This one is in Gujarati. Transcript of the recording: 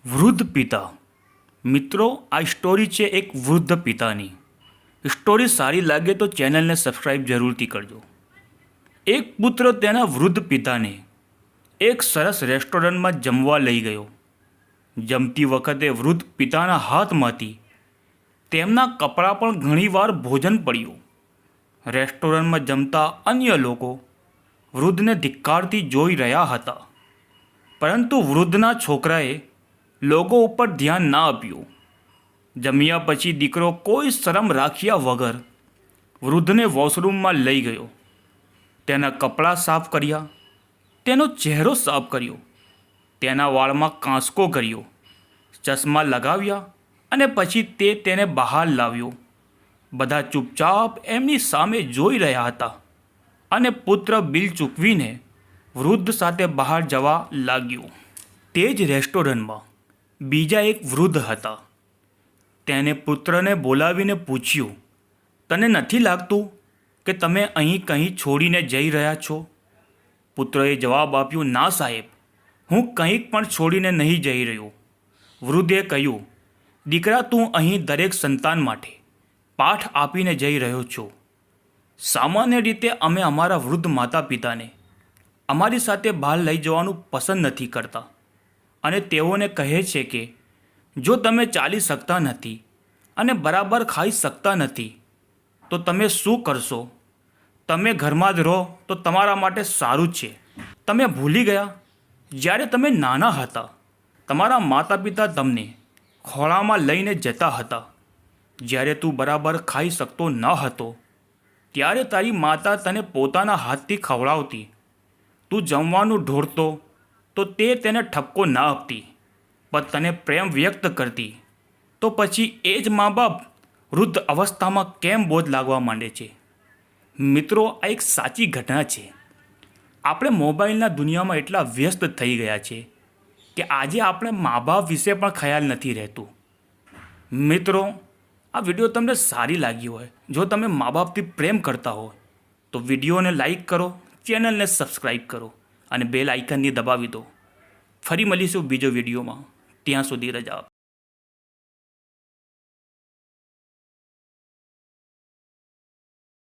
વૃદ્ધ પિતા. મિત્રો, આ સ્ટોરી છે એક વૃદ્ધ પિતાની. સ્ટોરી સારી લાગે તો ચેનલને સબસ્ક્રાઈબ જરૂરથી કરજો. એક પુત્ર તેના વૃદ્ધ પિતાને એક સરસ રેસ્ટોરન્ટમાં જમવા લઈ ગયો. જમતી વખતે વૃદ્ધ પિતાના હાથમાંથી તેમના કપડાં પણ ઘણીવાર ભોજન પડ્યું. રેસ્ટોરન્ટમાં જમતા અન્ય લોકો વૃદ્ધને ધિક્કારથી જોઈ રહ્યા હતા, પરંતુ વૃદ્ધના છોકરાએ લોકો ઉપર ધ્યાન ના આપ્યું. જમ્યા પછી દીકરો કોઈ શરમ રાખ્યા વગર વૃદ્ધને વોશરૂમમાં લઈ ગયો. તેના કપડાં સાફ કર્યા, તેનો ચહેરો સાફ કર્યો, તેના વાળમાં કાંસકો કર્યો, ચશ્મા લગાવ્યા અને પછી તેને બહાર લાવ્યો. બધા ચૂપચાપ એમની સામે જોઈ રહ્યા હતા અને પુત્ર બિલ ચૂકવીને વૃદ્ધ સાથે બહાર જવા લાગ્યો. તે જ રેસ્ટોરન્ટમાં બીજા એક વૃદ્ધ હતા. તેને પુત્રને બોલાવીને પૂછ્યું, તને નથી લાગતું કે તમે અહીં કંઈ છોડીને જઈ રહ્યા છો? પુત્રએ જવાબ આપ્યો, ના સાહેબ, હું કંઈક પણ છોડીને નહીં જઈ રહ્યો. વૃદ્ધે કહ્યું, દીકરા, તું અહીં દરેક સંતાન માટે પાઠ આપીને જઈ રહ્યો છો. સામાન્ય રીતે અમે અમારા વૃદ્ધ માતા પિતાને અમારી સાથે બહાર લઈ જવાનું પસંદ નથી કરતા અને તેઓને કહે છે કે જો તમે ચાલી શકતા નથી અને બરાબર ખાઈ શકતા નથી તો તમે શું કરશો? તમે ઘરમાં જ રહો તો તમારા માટે સારું જ છે. તમે ભૂલી ગયા જ્યારે તમે નાના હતા તમારા માતા પિતા તમને ખોળામાં લઈને જતા હતા. જ્યારે તું બરાબર ખાઈ શકતો ન હતો ત્યારે તારી માતા તને પોતાના હાથથી ખવડાવતી. તું જમવાનું ઢોળતો તો તે તેને ઠપકો ના આપતી પણ તને પ્રેમ વ્યક્ત કરતી. તો પછી એ જ મા બાપ વૃદ્ધ અવસ્થામાં કેમ બોજ લાગવા માંડે છે? મિત્રો, આ એક સાચી ઘટના છે. આપણે મોબાઈલના દુનિયામાં એટલા વ્યસ્ત થઈ ગયા છે કે આજે આપણે મા બાપ વિશે પણ ખ્યાલ નથી રહેતું. મિત્રો, આ વિડીયો તમને સારી લાગી હોય, જો તમે મા બાપથી પ્રેમ કરતા હો તો વિડીયોને લાઈક કરો, ચેનલને સબસ્ક્રાઈબ કરો અને બેલ આઇકનને દબાવી દો. ફરી મળીશું બીજો વિડીયોમાં. ત્યાં સુધી રજા.